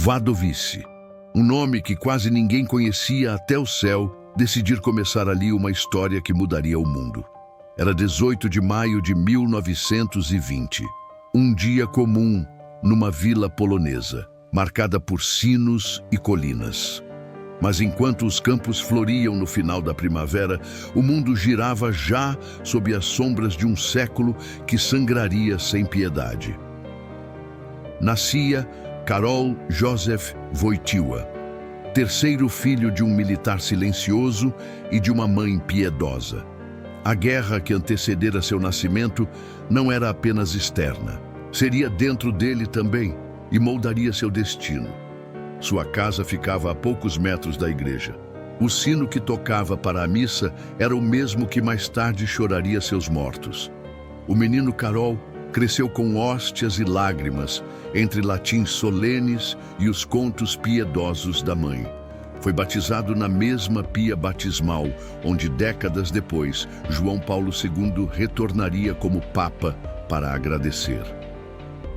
Wadowice, um nome que quase ninguém conhecia até o céu decidir começar ali uma história que mudaria o mundo. Era 18 de maio de 1920, um dia comum numa vila polonesa, marcada por sinos e colinas. Mas enquanto os campos floriam no final da primavera, o mundo girava já sob as sombras de um século que sangraria sem piedade. Nascia Karol Józef Wojtyła, terceiro filho de um militar silencioso e de uma mãe piedosa. A guerra que antecedera seu nascimento não era apenas externa, seria dentro dele também e moldaria seu destino. Sua casa ficava a poucos metros da igreja. O sino que tocava para a missa era o mesmo que mais tarde choraria seus mortos. O menino Karol cresceu com hóstias e lágrimas, entre latins solenes e os contos piedosos da mãe. Foi batizado na mesma pia batismal, onde décadas depois, João Paulo II retornaria como Papa para agradecer.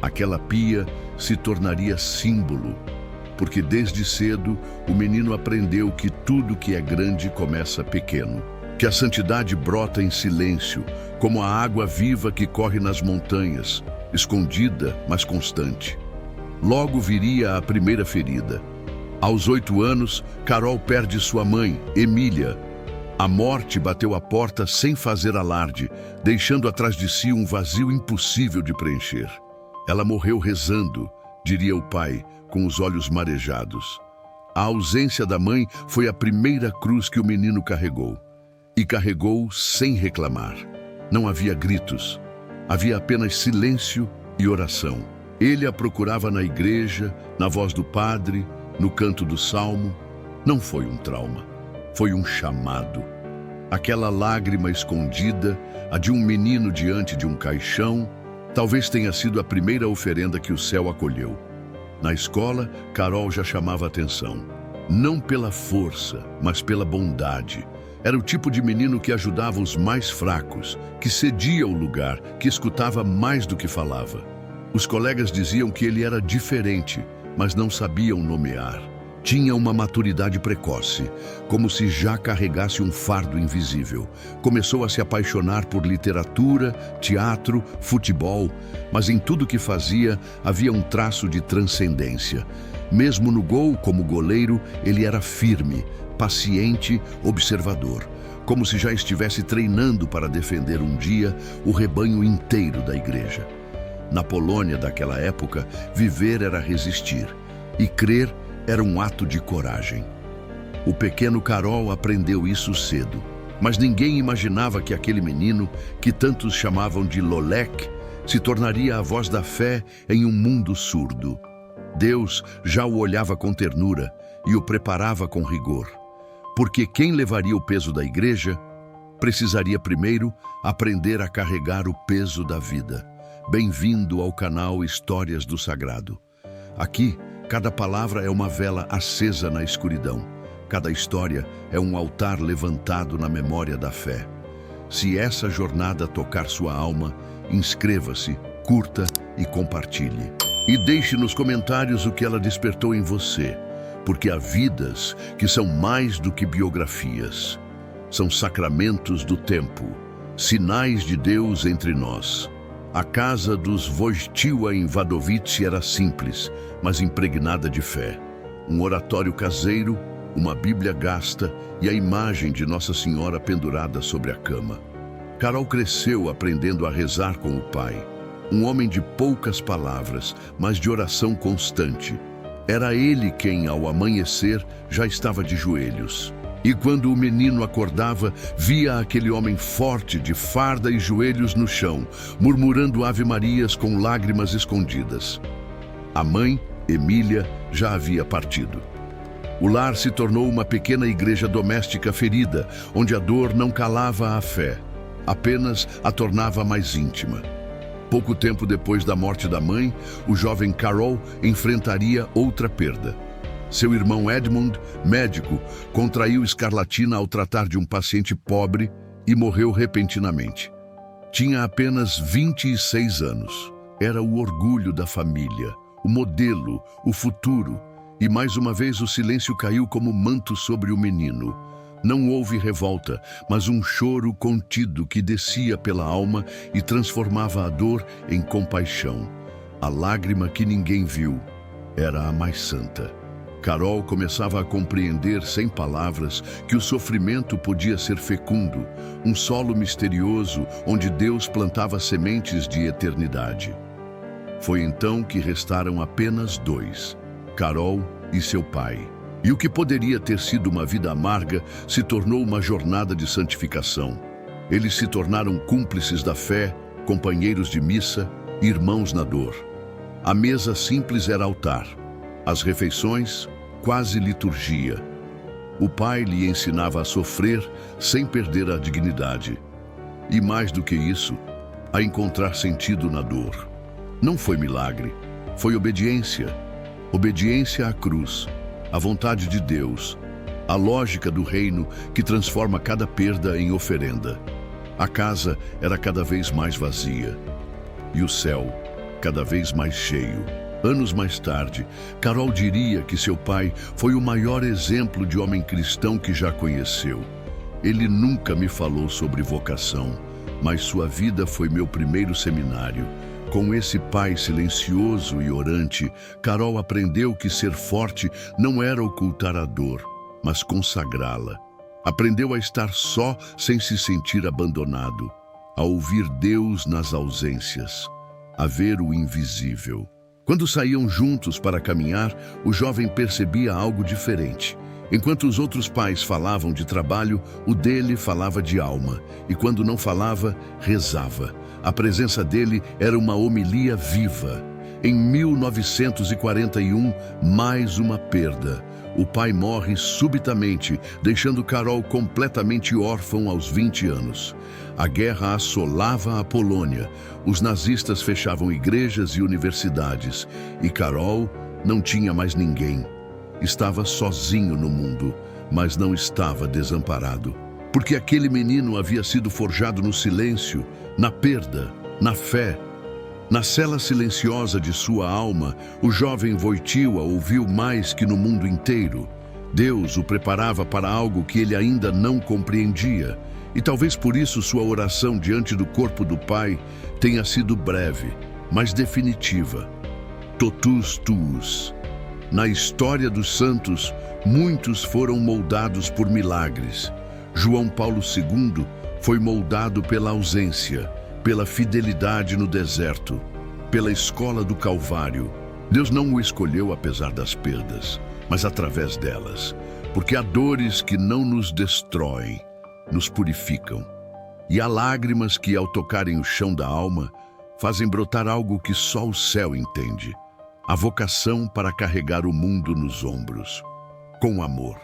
Aquela pia se tornaria símbolo, porque desde cedo o menino aprendeu que tudo que é grande começa pequeno, que a santidade brota em silêncio, como a água viva que corre nas montanhas, escondida, mas constante. Logo viria a primeira ferida. Aos 8 anos, Karol perde sua mãe, Emília. A morte bateu à porta sem fazer alarde, deixando atrás de si um vazio impossível de preencher. Ela morreu rezando, diria o pai, com os olhos marejados. A ausência da mãe foi a primeira cruz que o menino carregou. E carregou sem reclamar. Não havia gritos. Havia apenas silêncio e oração. Ele a procurava na igreja, na voz do padre, no canto do salmo. Não foi um trauma. Foi um chamado. Aquela lágrima escondida, a de um menino diante de um caixão, talvez tenha sido a primeira oferenda que o céu acolheu. Na escola, Karol já chamava atenção. Não pela força, mas pela bondade. Era o tipo de menino que ajudava os mais fracos, que cedia o lugar, que escutava mais do que falava. Os colegas diziam que ele era diferente, mas não sabiam nomear. Tinha uma maturidade precoce, como se já carregasse um fardo invisível. Começou a se apaixonar por literatura, teatro, futebol, mas em tudo que fazia havia um traço de transcendência. Mesmo no gol, como goleiro, ele era firme, paciente, observador, como se já estivesse treinando para defender um dia o rebanho inteiro da igreja. Na Polônia daquela época, viver era resistir, e crer era um ato de coragem. O pequeno Karol aprendeu isso cedo, mas ninguém imaginava que aquele menino, que tantos chamavam de Lolek, se tornaria a voz da fé em um mundo surdo. Deus já o olhava com ternura e o preparava com rigor, porque quem levaria o peso da igreja precisaria primeiro aprender a carregar o peso da vida. Bem-vindo ao canal Histórias do Sagrado. Aqui, cada palavra é uma vela acesa na escuridão. Cada história é um altar levantado na memória da fé. Se essa jornada tocar sua alma, inscreva-se, curta e compartilhe. E deixe nos comentários o que ela despertou em você, porque há vidas que são mais do que biografias. São sacramentos do tempo, sinais de Deus entre nós. A casa dos Wojtyła em Wadowice era simples, mas impregnada de fé. Um oratório caseiro, uma Bíblia gasta e a imagem de Nossa Senhora pendurada sobre a cama. Karol cresceu aprendendo a rezar com o pai. Um homem de poucas palavras, mas de oração constante. Era ele quem, ao amanhecer, já estava de joelhos. E quando o menino acordava, via aquele homem forte, de farda e joelhos no chão, murmurando ave-marias com lágrimas escondidas. A mãe, Emília, já havia partido. O lar se tornou uma pequena igreja doméstica ferida, onde a dor não calava a fé, apenas a tornava mais íntima. Pouco tempo depois da morte da mãe, o jovem Karol enfrentaria outra perda. Seu irmão Edmund, médico, contraiu escarlatina ao tratar de um paciente pobre e morreu repentinamente. Tinha apenas 26 anos. Era o orgulho da família, o modelo, o futuro, E mais uma vez o silêncio caiu como manto sobre o menino. Não houve revolta, mas um choro contido que descia pela alma e transformava a dor em compaixão. A lágrima que ninguém viu era a mais santa. Carol começava a compreender, sem palavras, que o sofrimento podia ser fecundo, um solo misterioso onde Deus plantava sementes de eternidade. Foi então que restaram apenas dois, Carol e seu pai. E o que poderia ter sido uma vida amarga se tornou uma jornada de santificação. Eles se tornaram cúmplices da fé, companheiros de missa, irmãos na dor. A mesa simples era altar. As refeições, quase liturgia. O pai lhe ensinava a sofrer sem perder a dignidade. E mais do que isso, a encontrar sentido na dor. Não foi milagre, foi obediência. Obediência à cruz, à vontade de Deus, à lógica do reino que transforma cada perda em oferenda. A casa era cada vez mais vazia e o céu cada vez mais cheio. Anos mais tarde, Carol diria que seu pai foi o maior exemplo de homem cristão que já conheceu. Ele nunca me falou sobre vocação, mas sua vida foi meu primeiro seminário. Com esse pai silencioso e orante, Carol aprendeu que ser forte não era ocultar a dor, mas consagrá-la. Aprendeu a estar só sem se sentir abandonado, a ouvir Deus nas ausências, a ver o invisível. Quando saíam juntos para caminhar, o jovem percebia algo diferente. Enquanto os outros pais falavam de trabalho, o dele falava de alma, e quando não falava, rezava. A presença dele era uma homilia viva. Em 1941, mais uma perda. O pai morre subitamente, deixando Carol completamente órfã aos 20 anos. A guerra assolava a Polônia. Os nazistas fechavam igrejas e universidades. E Carol não tinha mais ninguém. Estava sozinho no mundo, mas não estava desamparado. Porque aquele menino havia sido forjado no silêncio, na perda, na fé. Na cela silenciosa de sua alma, o jovem Wojtyła ouviu mais que no mundo inteiro. Deus o preparava para algo que ele ainda não compreendia. E talvez por isso sua oração diante do corpo do Pai tenha sido breve, mas definitiva. Totus tuus. Na história dos santos, muitos foram moldados por milagres. João Paulo II foi moldado pela ausência, pela fidelidade no deserto, pela escola do Calvário. Deus não o escolheu apesar das perdas, mas através delas, porque há dores que não nos destroem, nos purificam. E há lágrimas que, ao tocarem o chão da alma, fazem brotar algo que só o céu entende. A vocação para carregar o mundo nos ombros, com amor.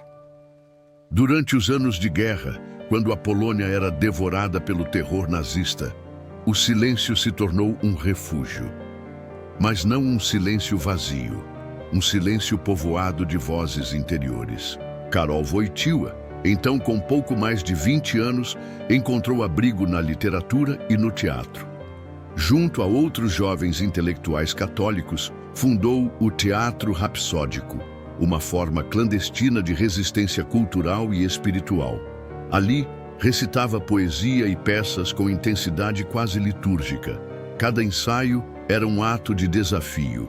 Durante os anos de guerra, quando a Polônia era devorada pelo terror nazista, o silêncio se tornou um refúgio. Mas não um silêncio vazio, um silêncio povoado de vozes interiores. Carol Wojtyła, então com pouco mais de 20 anos, encontrou abrigo na literatura e no teatro. Junto a outros jovens intelectuais católicos, fundou o Teatro Rapsódico, uma forma clandestina de resistência cultural e espiritual. Ali, recitava poesia e peças com intensidade quase litúrgica. Cada ensaio era um ato de desafio.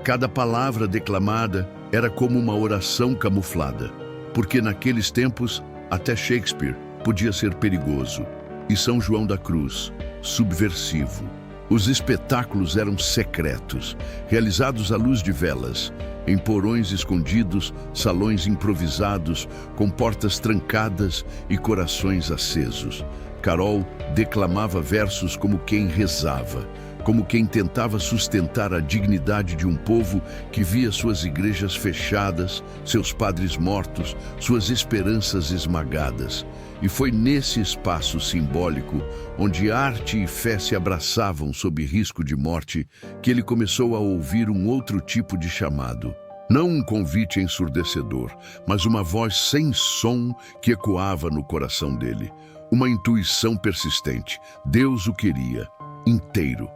Cada palavra declamada era como uma oração camuflada, porque naqueles tempos, até Shakespeare podia ser perigoso, e São João da Cruz, subversivo. Os espetáculos eram secretos, realizados à luz de velas, em porões escondidos, salões improvisados, com portas trancadas e corações acesos. Carol declamava versos como quem rezava, como quem tentava sustentar a dignidade de um povo que via suas igrejas fechadas, seus padres mortos, suas esperanças esmagadas. E foi nesse espaço simbólico, onde arte e fé se abraçavam sob risco de morte, que ele começou a ouvir um outro tipo de chamado. Não um convite ensurdecedor, mas uma voz sem som que ecoava no coração dele. Uma intuição persistente. Deus o queria, inteiro.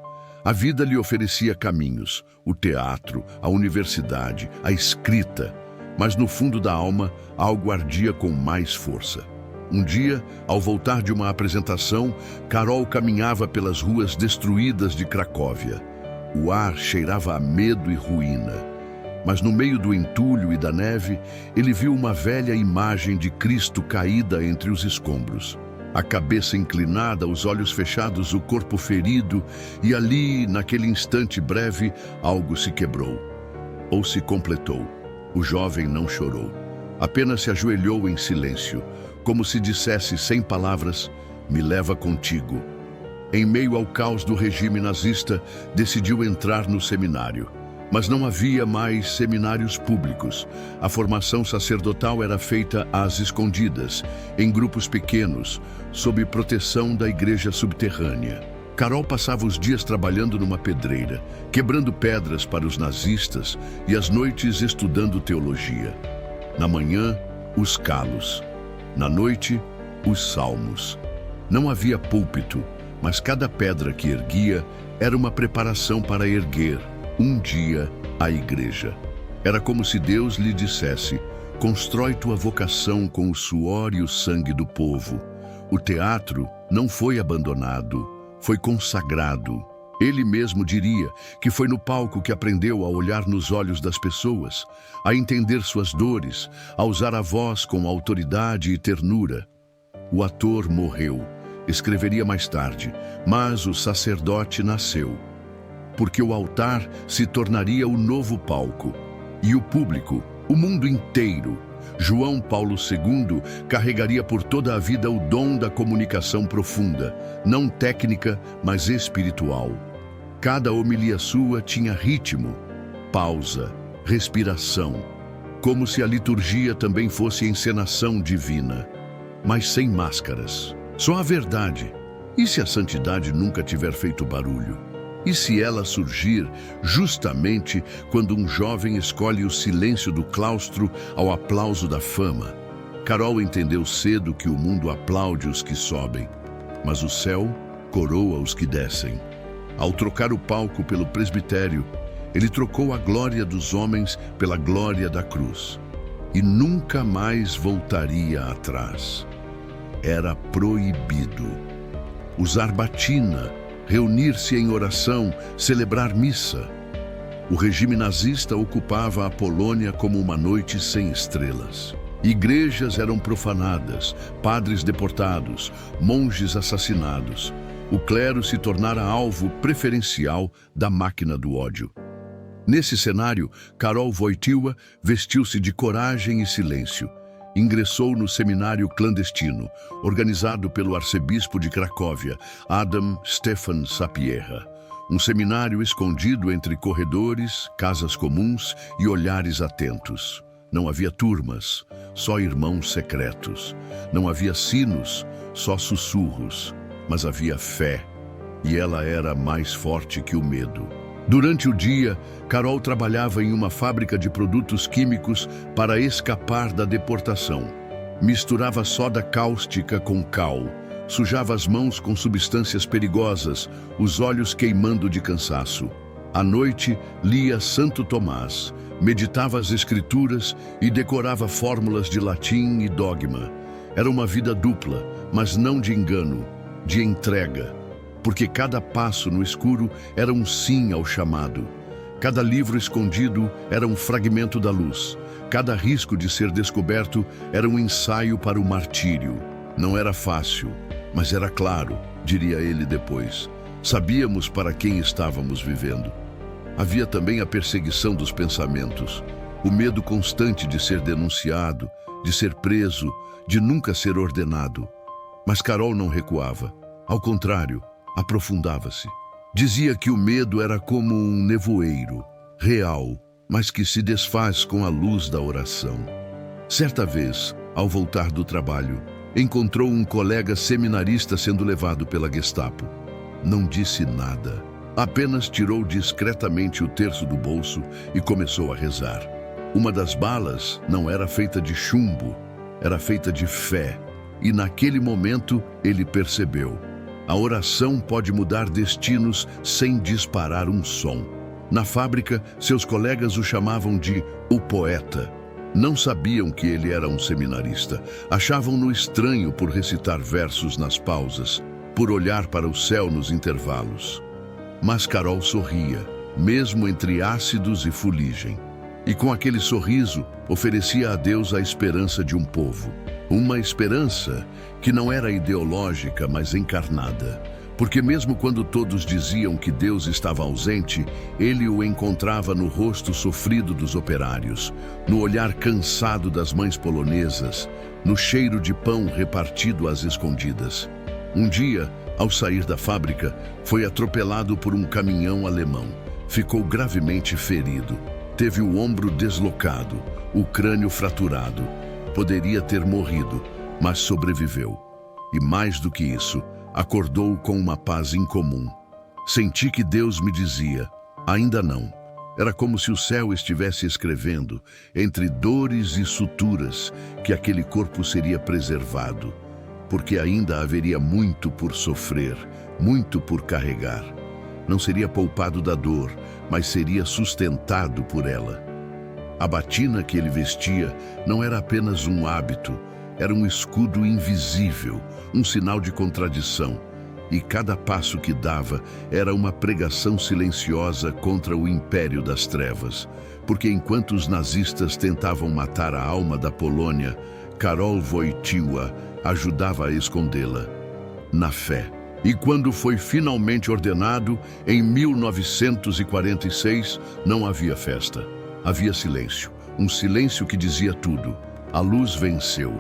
A vida lhe oferecia caminhos, o teatro, a universidade, a escrita, mas no fundo da alma algo ardia com mais força. Um dia, ao voltar de uma apresentação, Karol caminhava pelas ruas destruídas de Cracóvia. O ar cheirava a medo e ruína. Mas no meio do entulho e da neve, ele viu uma velha imagem de Cristo caída entre os escombros. A cabeça inclinada, os olhos fechados, o corpo ferido, e ali, naquele instante breve, algo se quebrou. Ou se completou. O jovem não chorou. Apenas se ajoelhou em silêncio, como se dissesse sem palavras: "Me leva contigo." Em meio ao caos do regime nazista, decidiu entrar no seminário. Mas não havia mais seminários públicos. A formação sacerdotal era feita às escondidas, em grupos pequenos, sob proteção da igreja subterrânea. Karol passava os dias trabalhando numa pedreira, quebrando pedras para os nazistas e as noites estudando teologia. Na manhã, os calos. Na noite, os salmos. Não havia púlpito, mas cada pedra que erguia era uma preparação para erguer, um dia, a igreja. Era como se Deus lhe dissesse: "Constrói tua vocação com o suor e o sangue do povo." O teatro não foi abandonado, foi consagrado. Ele mesmo diria que foi no palco que aprendeu a olhar nos olhos das pessoas, a entender suas dores, a usar a voz com autoridade e ternura. O ator morreu, escreveria mais tarde, mas o sacerdote nasceu. Porque o altar se tornaria o novo palco. E o público, o mundo inteiro. João Paulo II carregaria por toda a vida o dom da comunicação profunda, não técnica, mas espiritual. Cada homilia sua tinha ritmo, pausa, respiração, como se a liturgia também fosse encenação divina, mas sem máscaras. Só a verdade. E se a santidade nunca tiver feito barulho? E se ela surgir justamente quando um jovem escolhe o silêncio do claustro ao aplauso da fama? Karol entendeu cedo que o mundo aplaude os que sobem, mas o céu coroa os que descem. Ao trocar o palco pelo presbitério, ele trocou a glória dos homens pela glória da cruz. E nunca mais voltaria atrás. Era proibido. Usar batina, reunir-se em oração, celebrar missa. O regime nazista ocupava a Polônia como uma noite sem estrelas. Igrejas eram profanadas, padres deportados, monges assassinados. O clero se tornara alvo preferencial da máquina do ódio. Nesse cenário, Karol Wojtyła vestiu-se de coragem e silêncio. Ingressou no seminário clandestino, organizado pelo arcebispo de Cracóvia, Adam Stefan Sapieha. Um seminário escondido entre corredores, casas comuns e olhares atentos. Não havia turmas, só irmãos secretos. Não havia sinos, só sussurros. Mas havia fé, e ela era mais forte que o medo. Durante o dia, Karol trabalhava em uma fábrica de produtos químicos para escapar da deportação. Misturava soda cáustica com cal, sujava as mãos com substâncias perigosas, os olhos queimando de cansaço. À noite, lia Santo Tomás, meditava as Escrituras e decorava fórmulas de latim e dogma. Era uma vida dupla, mas não de engano, de entrega. Porque cada passo no escuro era um sim ao chamado. Cada livro escondido era um fragmento da luz. Cada risco de ser descoberto era um ensaio para o martírio. Não era fácil, mas era claro, diria ele depois. Sabíamos para quem estávamos vivendo. Havia também a perseguição dos pensamentos, o medo constante de ser denunciado, de ser preso, de nunca ser ordenado. Mas Karol não recuava. Ao contrário, aprofundava-se. Dizia que o medo era como um nevoeiro, real, mas que se desfaz com a luz da oração. Certa vez, ao voltar do trabalho, encontrou um colega seminarista sendo levado pela Gestapo. Não disse nada, apenas tirou discretamente o terço do bolso e começou a rezar. Uma das balas não era feita de chumbo, era feita de fé. E naquele momento ele percebeu: A oração pode mudar destinos sem disparar um som. Na fábrica, seus colegas o chamavam de o poeta. Não sabiam que ele era um seminarista. Achavam-no estranho por recitar versos nas pausas, por olhar para o céu nos intervalos. Mas Carol sorria, mesmo entre ácidos e fuligem. E com aquele sorriso, oferecia a Deus a esperança de um povo. Uma esperança que não era ideológica, mas encarnada. Porque mesmo quando todos diziam que Deus estava ausente, ele o encontrava no rosto sofrido dos operários, no olhar cansado das mães polonesas, no cheiro de pão repartido às escondidas. Um dia, ao sair da fábrica, foi atropelado por um caminhão alemão. Ficou gravemente ferido. Teve o ombro deslocado, o crânio fraturado. Poderia ter morrido, mas sobreviveu. E mais do que isso, acordou com uma paz incomum. Senti que Deus me dizia, ainda não. Era como se o céu estivesse escrevendo, entre dores e suturas, que aquele corpo seria preservado, porque ainda haveria muito por sofrer, muito por carregar. Não seria poupado da dor, mas seria sustentado por ela. A batina que ele vestia não era apenas um hábito, era um escudo invisível, um sinal de contradição. E cada passo que dava era uma pregação silenciosa contra o império das trevas. Porque enquanto os nazistas tentavam matar a alma da Polônia, Karol Wojtyła ajudava a escondê-la na fé. E quando foi finalmente ordenado, em 1946, não havia festa. Havia silêncio, um silêncio que dizia tudo. A luz venceu.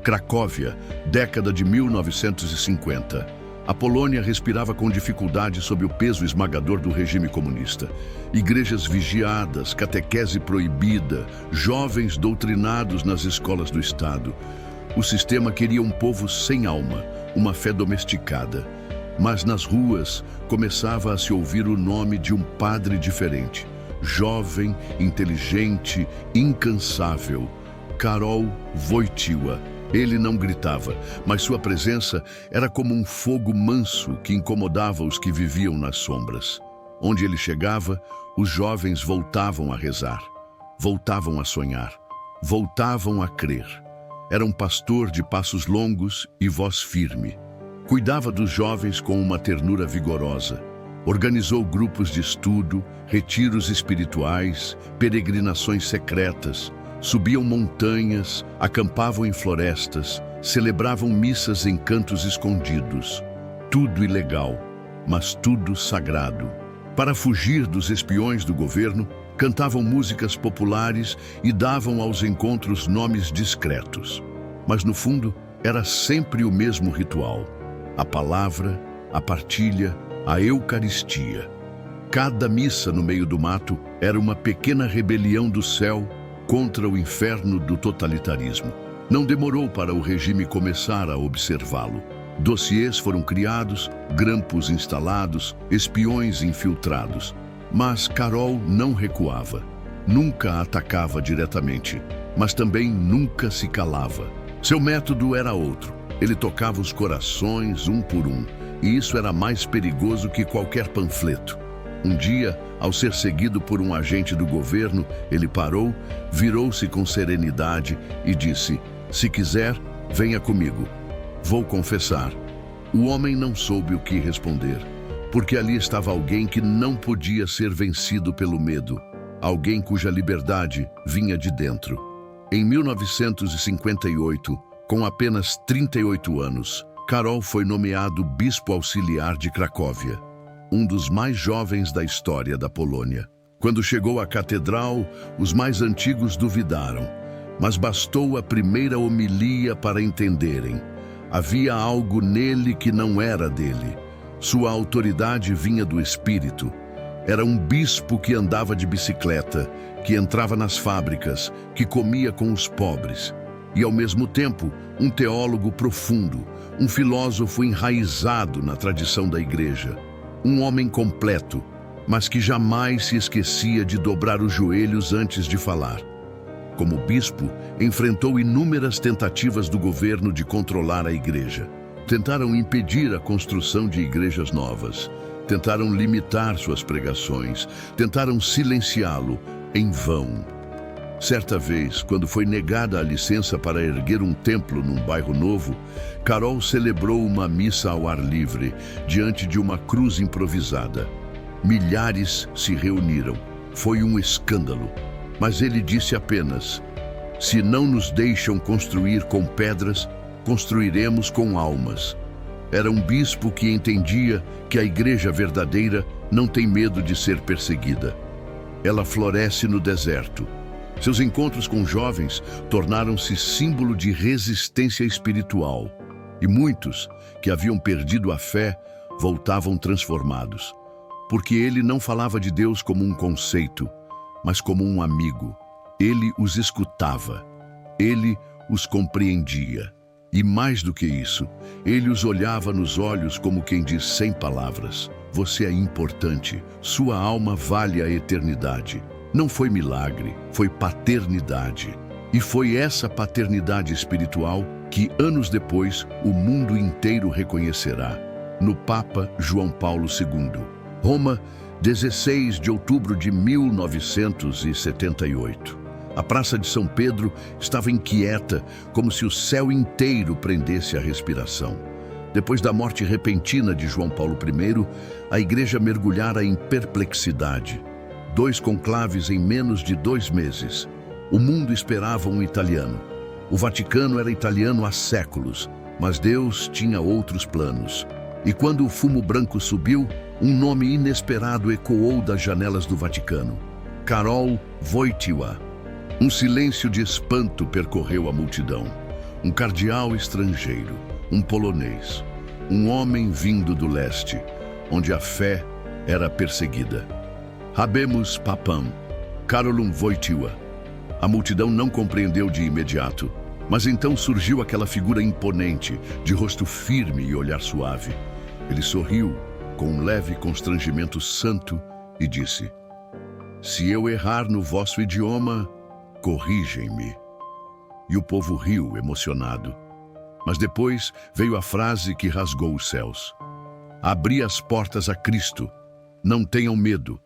Cracóvia, década de 1950. A Polônia respirava com dificuldade sob o peso esmagador do regime comunista. Igrejas vigiadas, catequese proibida, jovens doutrinados nas escolas do Estado. O sistema queria um povo sem alma, uma fé domesticada. Mas nas ruas começava a se ouvir o nome de um padre diferente. Jovem, inteligente, incansável. Karol Wojtyła. Ele não gritava, mas sua presença era como um fogo manso que incomodava os que viviam nas sombras. Onde ele chegava, os jovens voltavam a rezar, voltavam a sonhar, voltavam a crer. Era um pastor de passos longos e voz firme. Cuidava dos jovens com uma ternura vigorosa. Organizou grupos de estudo, retiros espirituais, peregrinações secretas. Subiam montanhas, acampavam em florestas, celebravam missas em cantos escondidos. Tudo ilegal, mas tudo sagrado. Para fugir dos espiões do governo, cantavam músicas populares e davam aos encontros nomes discretos. Mas no fundo, era sempre o mesmo ritual. A palavra, a partilha, a Eucaristia. Cada missa no meio do mato era uma pequena rebelião do céu contra o inferno do totalitarismo. Não demorou para o regime começar a observá-lo. Dossiês foram criados, grampos instalados, espiões infiltrados. Mas Karol não recuava. Nunca atacava diretamente, mas também nunca se calava. Seu método era outro. Ele tocava os corações um por um, e isso era mais perigoso que qualquer panfleto. Um dia, ao ser seguido por um agente do governo, ele parou, virou-se com serenidade e disse: "Se quiser, venha comigo. Vou confessar." O homem não soube o que responder, porque ali estava alguém que não podia ser vencido pelo medo, alguém cuja liberdade vinha de dentro. Em 1958, com apenas 38 anos, Karol foi nomeado bispo auxiliar de Cracóvia, um dos mais jovens da história da Polônia. Quando chegou à catedral, os mais antigos duvidaram, mas bastou a primeira homilia para entenderem. Havia algo nele que não era dele. Sua autoridade vinha do Espírito. Era um bispo que andava de bicicleta, que entrava nas fábricas, que comia com os pobres. E, ao mesmo tempo, um teólogo profundo, um filósofo enraizado na tradição da igreja. Um homem completo, mas que jamais se esquecia de dobrar os joelhos antes de falar. Como bispo, enfrentou inúmeras tentativas do governo de controlar a igreja. Tentaram impedir a construção de igrejas novas. Tentaram limitar suas pregações. Tentaram silenciá-lo em vão. Certa vez, quando foi negada a licença para erguer um templo num bairro novo, Carol celebrou uma missa ao ar livre, diante de uma cruz improvisada. Milhares se reuniram. Foi um escândalo. Mas ele disse apenas: se não nos deixam construir com pedras, construiremos com almas. Era um bispo que entendia que a igreja verdadeira não tem medo de ser perseguida. Ela floresce no deserto. Seus encontros com jovens tornaram-se símbolo de resistência espiritual. E muitos, que haviam perdido a fé, voltavam transformados. Porque ele não falava de Deus como um conceito, mas como um amigo. Ele os escutava. Ele os compreendia. E mais do que isso, ele os olhava nos olhos como quem diz sem palavras: você é importante, sua alma vale a eternidade. Não foi milagre, foi paternidade. E foi essa paternidade espiritual que, anos depois, o mundo inteiro reconhecerá, no Papa João Paulo II. Roma, 16 de outubro de 1978. A Praça de São Pedro estava inquieta, como se o céu inteiro prendesse a respiração. Depois da morte repentina de João Paulo I, a igreja mergulhara em perplexidade. 2 conclaves em menos de 2 meses. O mundo esperava um italiano. O Vaticano era italiano há séculos, mas Deus tinha outros planos. E quando o fumo branco subiu, um nome inesperado ecoou das janelas do Vaticano: Karol Wojtyła. Um silêncio de espanto percorreu a multidão. Um cardeal estrangeiro, um polonês, um homem vindo do leste, onde a fé era perseguida. Habemus Papam, Karol Wojtyła. A multidão não compreendeu de imediato, mas então surgiu aquela figura imponente, de rosto firme e olhar suave. Ele sorriu, com um leve constrangimento santo, e disse: se eu errar no vosso idioma, corrigem-me. E o povo riu, emocionado. Mas depois veio a frase que rasgou os céus: abri as portas a Cristo, não tenham medo.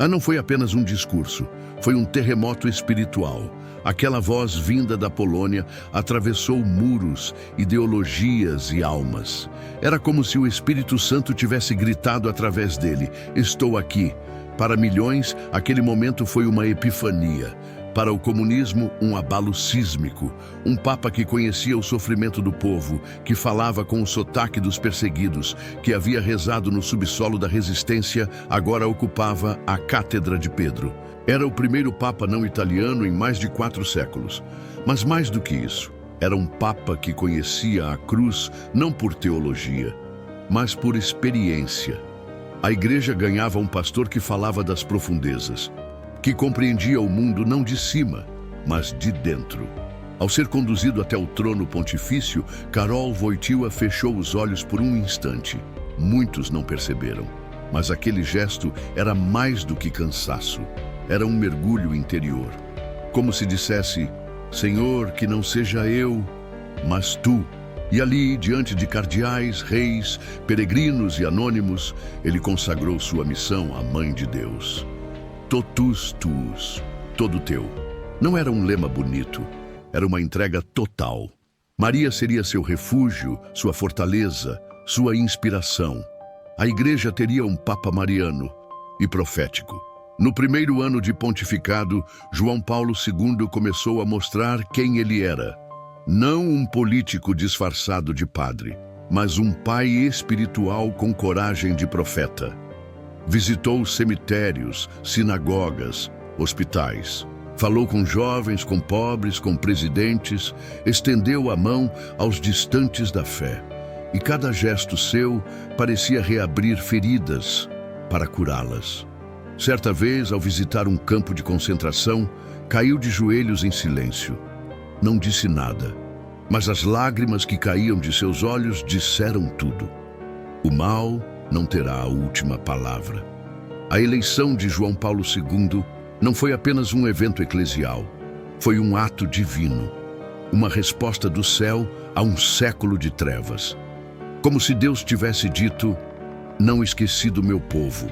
Não foi apenas um discurso, foi um terremoto espiritual. Aquela voz vinda da Polônia atravessou muros, ideologias e almas. Era como se o Espírito Santo tivesse gritado através dele: estou aqui. Para milhões, aquele momento foi uma epifania. Para o comunismo, um abalo sísmico. Um papa que conhecia o sofrimento do povo, que falava com o sotaque dos perseguidos, que havia rezado no subsolo da resistência, agora ocupava a Cátedra de Pedro. Era o primeiro papa não italiano em mais de 4 séculos. Mas mais do que isso, era um papa que conhecia a cruz não por teologia, mas por experiência. A igreja ganhava um pastor que falava das profundezas, que compreendia o mundo não de cima, mas de dentro. Ao ser conduzido até o trono pontifício, Karol Wojtyła fechou os olhos por um instante. Muitos não perceberam, mas aquele gesto era mais do que cansaço. Era um mergulho interior. Como se dissesse: Senhor, que não seja eu, mas Tu. E ali, diante de cardeais, reis, peregrinos e anônimos, ele consagrou sua missão à Mãe de Deus. Totus tuus, todo teu. Não era um lema bonito, era uma entrega total. Maria seria seu refúgio, sua fortaleza, sua inspiração. A igreja teria um Papa mariano e profético. No primeiro ano de pontificado, João Paulo II começou a mostrar quem ele era. Não um político disfarçado de padre, mas um pai espiritual com coragem de profeta. Visitou cemitérios, sinagogas, hospitais. Falou com jovens, com pobres, com presidentes. Estendeu a mão aos distantes da fé. E cada gesto seu parecia reabrir feridas para curá-las. Certa vez, ao visitar um campo de concentração, caiu de joelhos em silêncio. Não disse nada, mas as lágrimas que caíam de seus olhos disseram tudo. O mal não terá a última palavra. A eleição de João Paulo II não foi apenas um evento eclesial, foi um ato divino, uma resposta do céu a um século de trevas. Como se Deus tivesse dito: não esqueci do meu povo.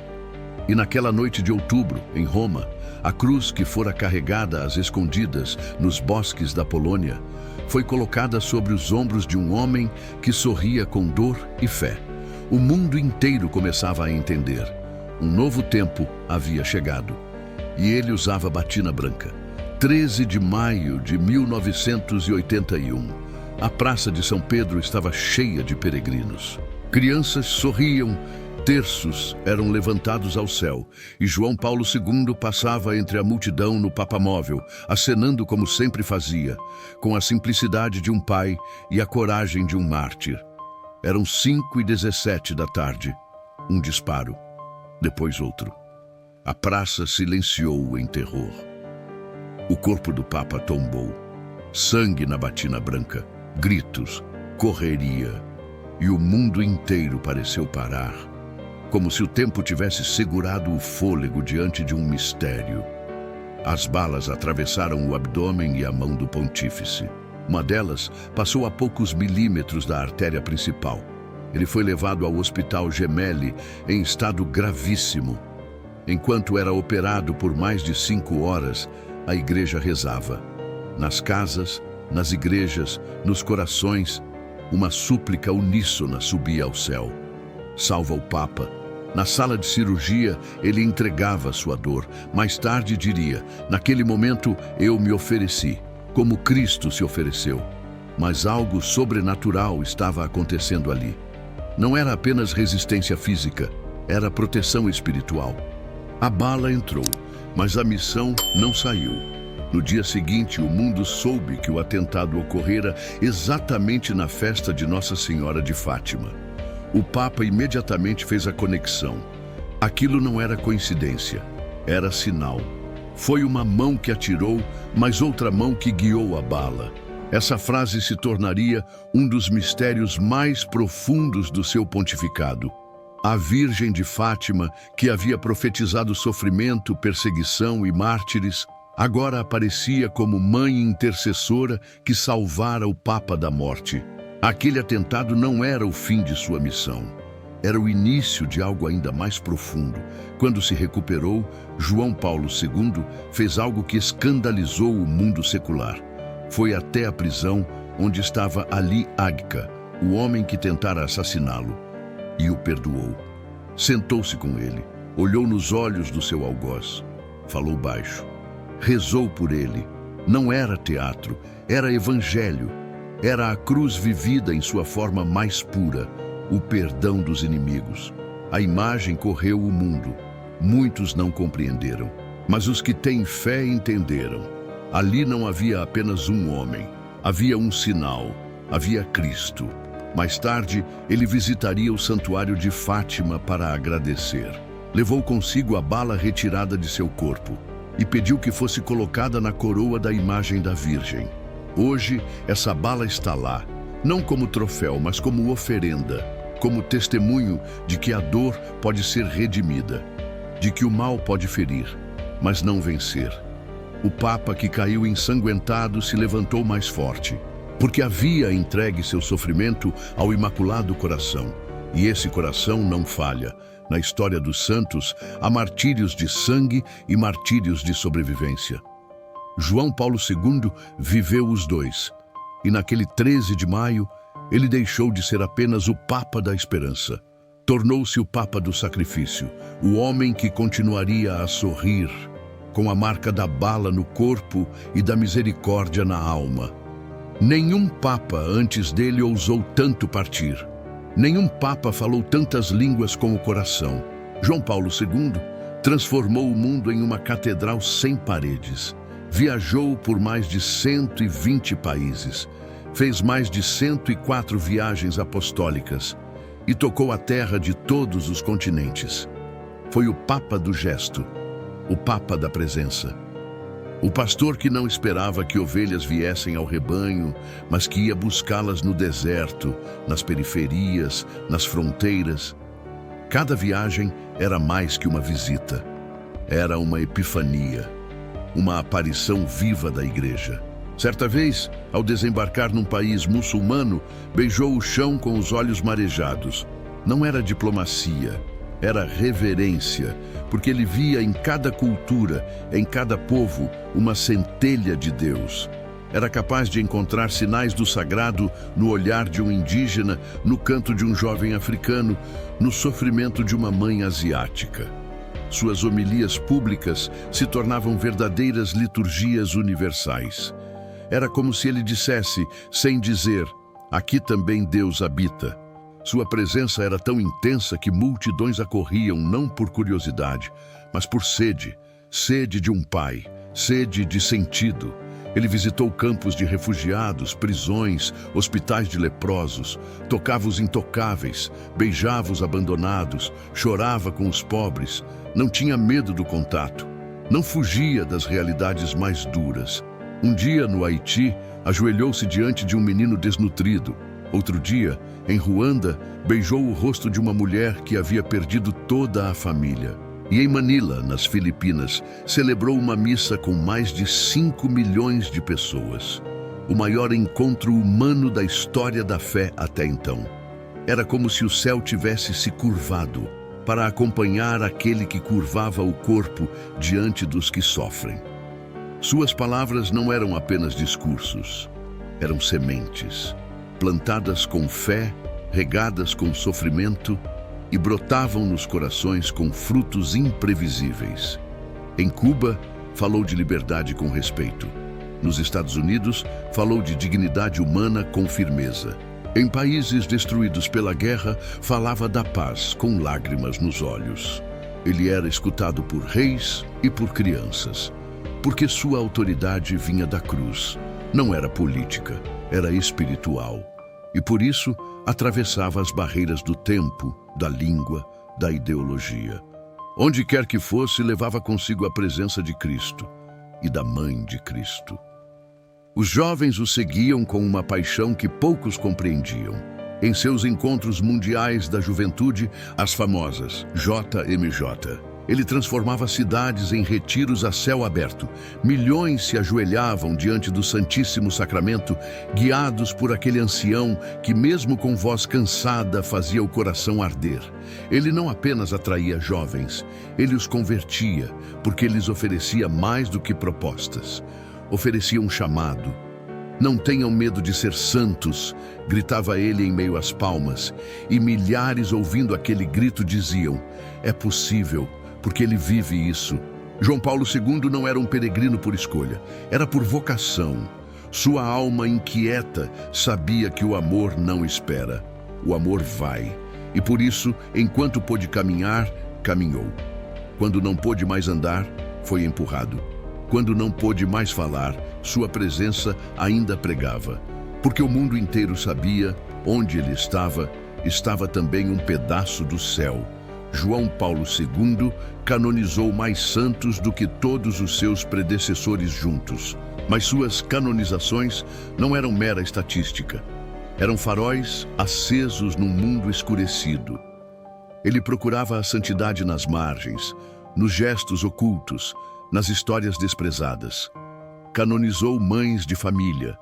E naquela noite de outubro, em Roma, a cruz que fora carregada às escondidas nos bosques da Polônia foi colocada sobre os ombros de um homem que sorria com dor e fé. O mundo inteiro começava a entender. Um novo tempo havia chegado. E ele usava batina branca. 13 de maio de 1981. A Praça de São Pedro estava cheia de peregrinos. Crianças sorriam, terços eram levantados ao céu, e João Paulo II passava entre a multidão no papamóvel, acenando como sempre fazia, com a simplicidade de um pai e a coragem de um mártir. Eram 5h17 da tarde. Um disparo, depois outro. A praça silenciou em terror. O corpo do Papa tombou. Sangue na batina branca, gritos, correria. E o mundo inteiro pareceu parar, como se o tempo tivesse segurado o fôlego diante de um mistério. As balas atravessaram o abdômen e a mão do pontífice. Uma delas passou a poucos milímetros da artéria principal. Ele foi levado ao Hospital Gemelli em estado gravíssimo. Enquanto era operado por mais de 5 horas, a igreja rezava. Nas casas, nas igrejas, nos corações, uma súplica uníssona subia ao céu. Salva o Papa. Na sala de cirurgia, ele entregava sua dor. Mais tarde diria: naquele momento eu me ofereci, como Cristo se ofereceu. Mas algo sobrenatural estava acontecendo ali. Não era apenas resistência física, era proteção espiritual. A bala entrou, mas a missão não saiu. No dia seguinte, o mundo soube que o atentado ocorrera exatamente na festa de Nossa Senhora de Fátima. O Papa imediatamente fez a conexão. Aquilo não era coincidência, era sinal. Foi uma mão que atirou, mas outra mão que guiou a bala. Essa frase se tornaria um dos mistérios mais profundos do seu pontificado. A Virgem de Fátima, que havia profetizado sofrimento, perseguição e mártires, agora aparecia como mãe intercessora que salvara o Papa da morte. Aquele atentado não era o fim de sua missão. Era o início de algo ainda mais profundo. Quando se recuperou, João Paulo II fez algo que escandalizou o mundo secular. Foi até a prisão onde estava Ali Agca, o homem que tentara assassiná-lo, e o perdoou. Sentou-se com ele, olhou nos olhos do seu algoz, falou baixo, rezou por ele. Não era teatro, era evangelho. Era a cruz vivida em sua forma mais pura, o perdão dos inimigos. A imagem correu o mundo. Muitos não compreenderam, mas os que têm fé entenderam. Ali não havia apenas um homem, havia um sinal, havia Cristo. Mais tarde, ele visitaria o santuário de Fátima para agradecer. Levou consigo a bala retirada de seu corpo e pediu que fosse colocada na coroa da imagem da Virgem. Hoje, essa bala está lá, não como troféu, mas como oferenda, como testemunho de que a dor pode ser redimida, de que o mal pode ferir, mas não vencer. O Papa que caiu ensanguentado se levantou mais forte, porque havia entregue seu sofrimento ao Imaculado Coração. E esse coração não falha. Na história dos santos, há martírios de sangue e martírios de sobrevivência. João Paulo II viveu os dois. E naquele 13 de maio, ele deixou de ser apenas o Papa da Esperança. Tornou-se o Papa do Sacrifício, o homem que continuaria a sorrir, com a marca da bala no corpo e da misericórdia na alma. Nenhum Papa antes dele ousou tanto partir. Nenhum Papa falou tantas línguas com o coração. João Paulo II transformou o mundo em uma catedral sem paredes. Viajou por mais de 120 países. Fez mais de 104 viagens apostólicas e tocou a terra de todos os continentes. Foi o Papa do gesto, o Papa da presença. O pastor que não esperava que ovelhas viessem ao rebanho, mas que ia buscá-las no deserto, nas periferias, nas fronteiras. Cada viagem era mais que uma visita. Era uma epifania, uma aparição viva da igreja. Certa vez, ao desembarcar num país muçulmano, beijou o chão com os olhos marejados. Não era diplomacia, era reverência, porque ele via em cada cultura, em cada povo, uma centelha de Deus. Era capaz de encontrar sinais do sagrado no olhar de um indígena, no canto de um jovem africano, no sofrimento de uma mãe asiática. Suas homilias públicas se tornavam verdadeiras liturgias universais. Era como se ele dissesse, sem dizer, aqui também Deus habita. Sua presença era tão intensa que multidões acorriam não por curiosidade, mas por sede, sede de um pai, sede de sentido. Ele visitou campos de refugiados, prisões, hospitais de leprosos, tocava os intocáveis, beijava os abandonados, chorava com os pobres, não tinha medo do contato, não fugia das realidades mais duras. Um dia, no Haiti, ajoelhou-se diante de um menino desnutrido. Outro dia, em Ruanda, beijou o rosto de uma mulher que havia perdido toda a família. E em Manila, nas Filipinas, celebrou uma missa com mais de 5 milhões de pessoas. O maior encontro humano da história da fé até então. Era como se o céu tivesse se curvado para acompanhar aquele que curvava o corpo diante dos que sofrem. Suas palavras não eram apenas discursos, eram sementes, plantadas com fé, regadas com sofrimento e brotavam nos corações com frutos imprevisíveis. Em Cuba, falou de liberdade com respeito. Nos Estados Unidos, falou de dignidade humana com firmeza. Em países destruídos pela guerra, falava da paz com lágrimas nos olhos. Ele era escutado por reis e por crianças, porque sua autoridade vinha da cruz. Não era política, era espiritual. E por isso, atravessava as barreiras do tempo, da língua, da ideologia. Onde quer que fosse, levava consigo a presença de Cristo e da Mãe de Cristo. Os jovens o seguiam com uma paixão que poucos compreendiam. Em seus encontros mundiais da juventude, as famosas JMJ, ele transformava cidades em retiros a céu aberto. Milhões se ajoelhavam diante do Santíssimo Sacramento, guiados por aquele ancião que, mesmo com voz cansada, fazia o coração arder. Ele não apenas atraía jovens, ele os convertia, porque lhes oferecia mais do que propostas. Oferecia um chamado. Não tenham medo de ser santos, gritava ele em meio às palmas, e milhares ouvindo aquele grito diziam, é possível, porque ele vive isso. João Paulo II não era um peregrino por escolha, era por vocação. Sua alma inquieta sabia que o amor não espera. O amor vai. E por isso, enquanto pôde caminhar, caminhou. Quando não pôde mais andar, foi empurrado. Quando não pôde mais falar, sua presença ainda pregava. Porque o mundo inteiro sabia, onde ele estava também um pedaço do céu. João Paulo II canonizou mais santos do que todos os seus predecessores juntos. Mas suas canonizações não eram mera estatística. Eram faróis acesos num mundo escurecido. Ele procurava a santidade nas margens, nos gestos ocultos, nas histórias desprezadas. Canonizou mães de família,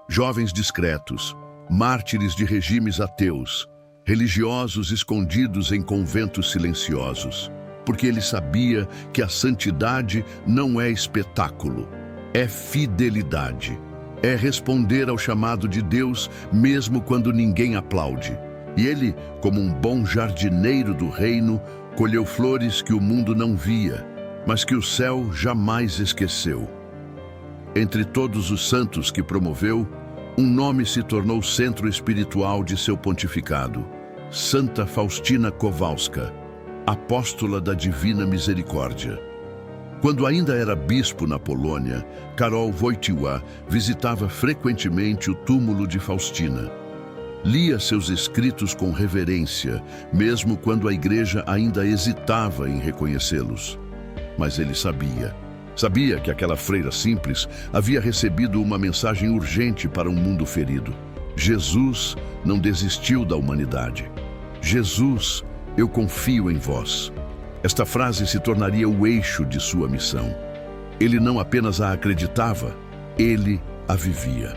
jovens discretos, mártires de regimes ateus, religiosos escondidos em conventos silenciosos, porque ele sabia que a santidade não é espetáculo, é fidelidade, é responder ao chamado de Deus mesmo quando ninguém aplaude. E ele, como um bom jardineiro do reino, colheu flores que o mundo não via, mas que o céu jamais esqueceu. Entre todos os santos que promoveu, um nome se tornou centro espiritual de seu pontificado: Santa Faustina Kowalska, apóstola da Divina Misericórdia. Quando ainda era bispo na Polônia, Karol Wojtyła visitava frequentemente o túmulo de Faustina. Lia seus escritos com reverência, mesmo quando a igreja ainda hesitava em reconhecê-los. Mas ele sabia que aquela freira simples havia recebido uma mensagem urgente para um mundo ferido. Jesus não desistiu da humanidade. Jesus, eu confio em vós. Esta frase se tornaria o eixo de sua missão. Ele não apenas a acreditava, ele a vivia.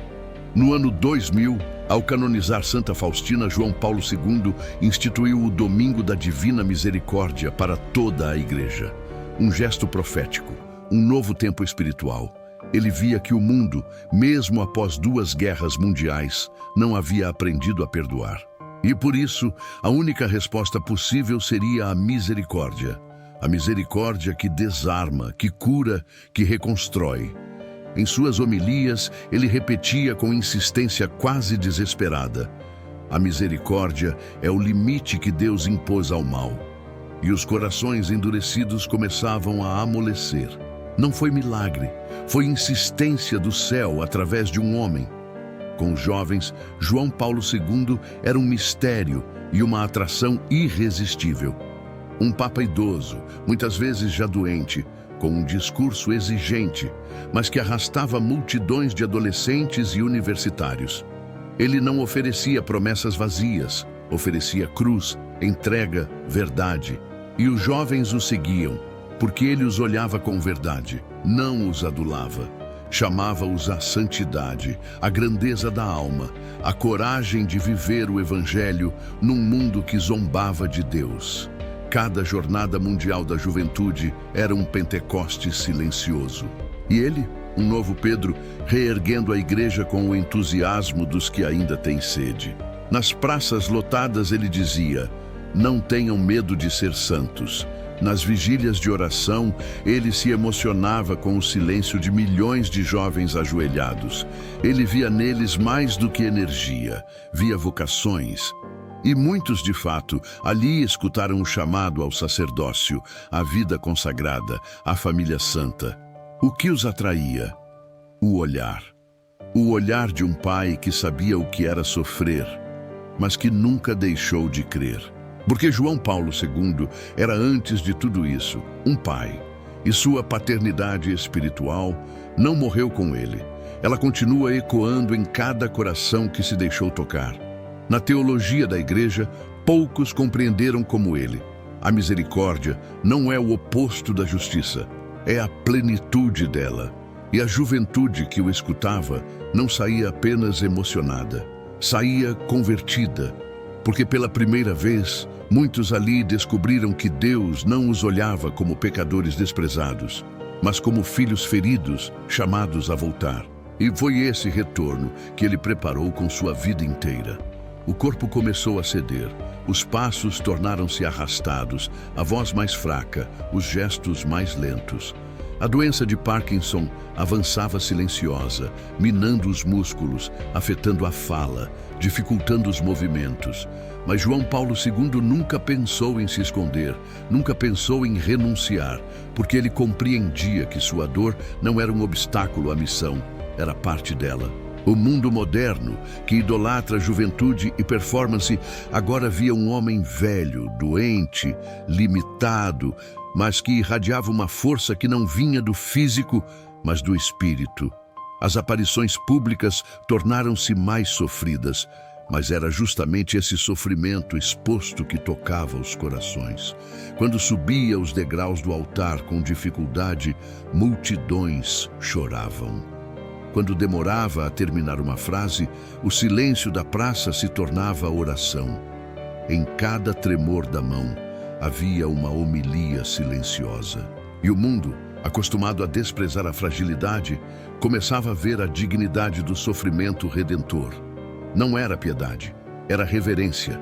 No ano 2000, ao canonizar Santa Faustina, João Paulo II instituiu o Domingo da Divina Misericórdia para toda a Igreja. Um gesto profético, um novo tempo espiritual. Ele via que o mundo, mesmo após 2 guerras mundiais, não havia aprendido a perdoar. E por isso, a única resposta possível seria a misericórdia. A misericórdia que desarma, que cura, que reconstrói. Em suas homilias, ele repetia com insistência quase desesperada: a misericórdia é o limite que Deus impôs ao mal. E os corações endurecidos começavam a amolecer. Não foi milagre, foi insistência do céu através de um homem. Com os jovens, João Paulo II era um mistério e uma atração irresistível. Um papa idoso, muitas vezes já doente, com um discurso exigente, mas que arrastava multidões de adolescentes e universitários. Ele não oferecia promessas vazias, oferecia cruz, entrega, verdade. E os jovens o seguiam, porque ele os olhava com verdade, não os adulava. Chamava-os à santidade, à grandeza da alma, à coragem de viver o Evangelho num mundo que zombava de Deus. Cada Jornada Mundial da Juventude era um Pentecostes silencioso. E ele, um novo Pedro, reerguendo a igreja com o entusiasmo dos que ainda têm sede. Nas praças lotadas ele dizia: não tenham medo de ser santos. Nas vigílias de oração, ele se emocionava com o silêncio de milhões de jovens ajoelhados. Ele via neles mais do que energia, via vocações. E muitos, de fato, ali escutaram o chamado ao sacerdócio, à vida consagrada, à família santa. O que os atraía? O olhar. O olhar de um pai que sabia o que era sofrer, mas que nunca deixou de crer. Porque João Paulo II era, antes de tudo isso, um pai. E sua paternidade espiritual não morreu com ele. Ela continua ecoando em cada coração que se deixou tocar. Na teologia da Igreja, poucos compreenderam como ele. A misericórdia não é o oposto da justiça, é a plenitude dela. E a juventude que o escutava não saía apenas emocionada, saía convertida, porque pela primeira vez, muitos ali descobriram que Deus não os olhava como pecadores desprezados, mas como filhos feridos, chamados a voltar. E foi esse retorno que ele preparou com sua vida inteira. O corpo começou a ceder, os passos tornaram-se arrastados, a voz mais fraca, os gestos mais lentos. A doença de Parkinson avançava silenciosa, minando os músculos, afetando a fala, dificultando os movimentos. Mas João Paulo II nunca pensou em se esconder, nunca pensou em renunciar, porque ele compreendia que sua dor não era um obstáculo à missão, era parte dela. O mundo moderno, que idolatra juventude e performance, agora via um homem velho, doente, limitado, mas que irradiava uma força que não vinha do físico, mas do espírito. As aparições públicas tornaram-se mais sofridas, mas era justamente esse sofrimento exposto que tocava os corações. Quando subia os degraus do altar com dificuldade, multidões choravam. Quando demorava a terminar uma frase, o silêncio da praça se tornava oração. Em cada tremor da mão, havia uma homilia silenciosa. E o mundo, acostumado a desprezar a fragilidade, começava a ver a dignidade do sofrimento redentor. Não era piedade, era reverência.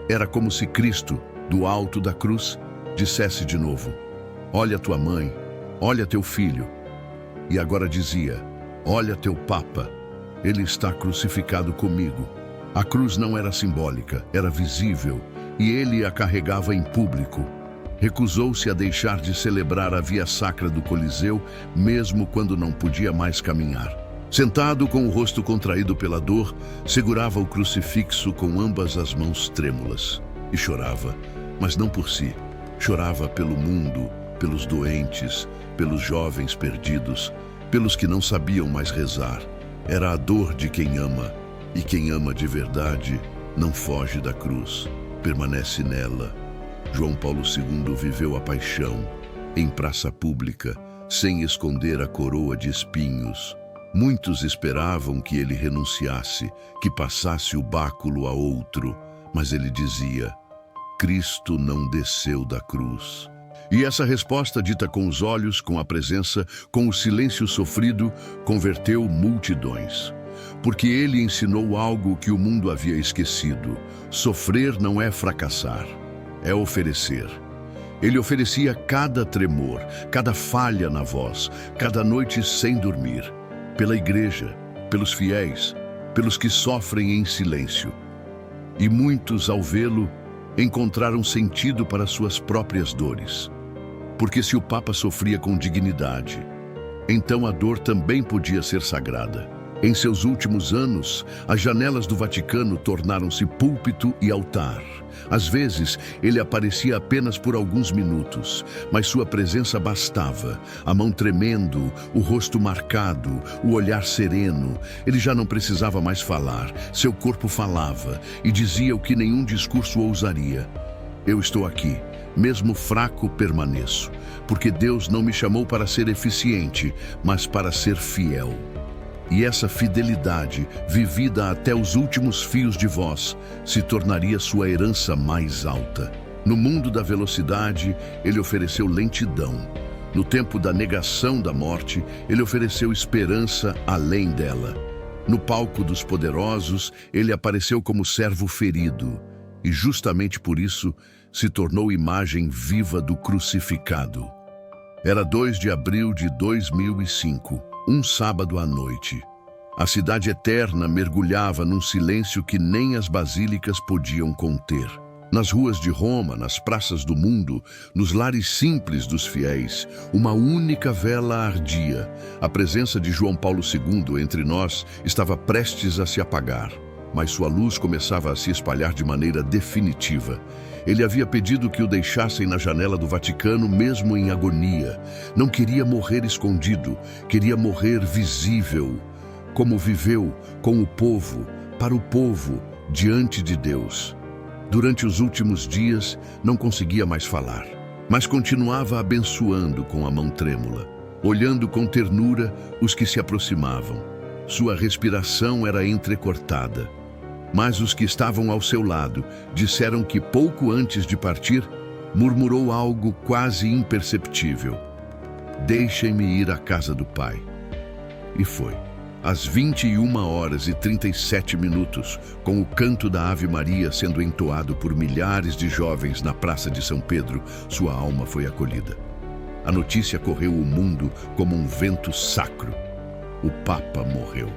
Era como se Cristo, do alto da cruz, dissesse de novo: olha tua mãe, olha teu filho. E agora dizia: olha teu Papa, ele está crucificado comigo. A cruz não era simbólica, era visível, e ele a carregava em público. Recusou-se a deixar de celebrar a via sacra do Coliseu, mesmo quando não podia mais caminhar. Sentado com o rosto contraído pela dor, segurava o crucifixo com ambas as mãos trêmulas. E chorava, mas não por si. Chorava pelo mundo, pelos doentes, pelos jovens perdidos, pelos que não sabiam mais rezar. Era a dor de quem ama, e quem ama de verdade não foge da cruz, permanece nela. João Paulo II viveu a paixão, em praça pública, sem esconder a coroa de espinhos. Muitos esperavam que ele renunciasse, que passasse o báculo a outro, mas ele dizia: Cristo não desceu da cruz. E essa resposta, dita com os olhos, com a presença, com o silêncio sofrido, converteu multidões. Porque ele ensinou algo que o mundo havia esquecido: sofrer não é fracassar, é oferecer. Ele oferecia cada tremor, cada falha na voz, cada noite sem dormir, pela igreja, pelos fiéis, pelos que sofrem em silêncio. E muitos, ao vê-lo, encontraram sentido para suas próprias dores. Porque se o Papa sofria com dignidade, então a dor também podia ser sagrada. Em seus últimos anos, as janelas do Vaticano tornaram-se púlpito e altar. Às vezes, ele aparecia apenas por alguns minutos, mas sua presença bastava. A mão tremendo, o rosto marcado, o olhar sereno. Ele já não precisava mais falar. Seu corpo falava e dizia o que nenhum discurso ousaria: Eu estou aqui, mesmo fraco permaneço, porque Deus não me chamou para ser eficiente, mas para ser fiel. E essa fidelidade, vivida até os últimos fios de voz, se tornaria sua herança mais alta. No mundo da velocidade, ele ofereceu lentidão. No tempo da negação da morte, ele ofereceu esperança além dela. No palco dos poderosos, ele apareceu como servo ferido. E justamente por isso, se tornou imagem viva do crucificado. Era 2 de abril de 2005. Um sábado à noite. A cidade eterna mergulhava num silêncio que nem as basílicas podiam conter. Nas ruas de Roma, nas praças do mundo, nos lares simples dos fiéis, uma única vela ardia. A presença de João Paulo II entre nós estava prestes a se apagar, mas sua luz começava a se espalhar de maneira definitiva. Ele havia pedido que o deixassem na janela do Vaticano, mesmo em agonia. Não queria morrer escondido, queria morrer visível. Como viveu, com o povo, para o povo, diante de Deus. Durante os últimos dias, não conseguia mais falar, mas continuava abençoando com a mão trêmula, olhando com ternura os que se aproximavam. Sua respiração era entrecortada. Mas os que estavam ao seu lado disseram que pouco antes de partir, murmurou algo quase imperceptível: Deixem-me ir à casa do Pai. E foi. Às 21h37, com o canto da Ave Maria sendo entoado por milhares de jovens na Praça de São Pedro, sua alma foi acolhida. A notícia correu o mundo como um vento sacro. O Papa morreu.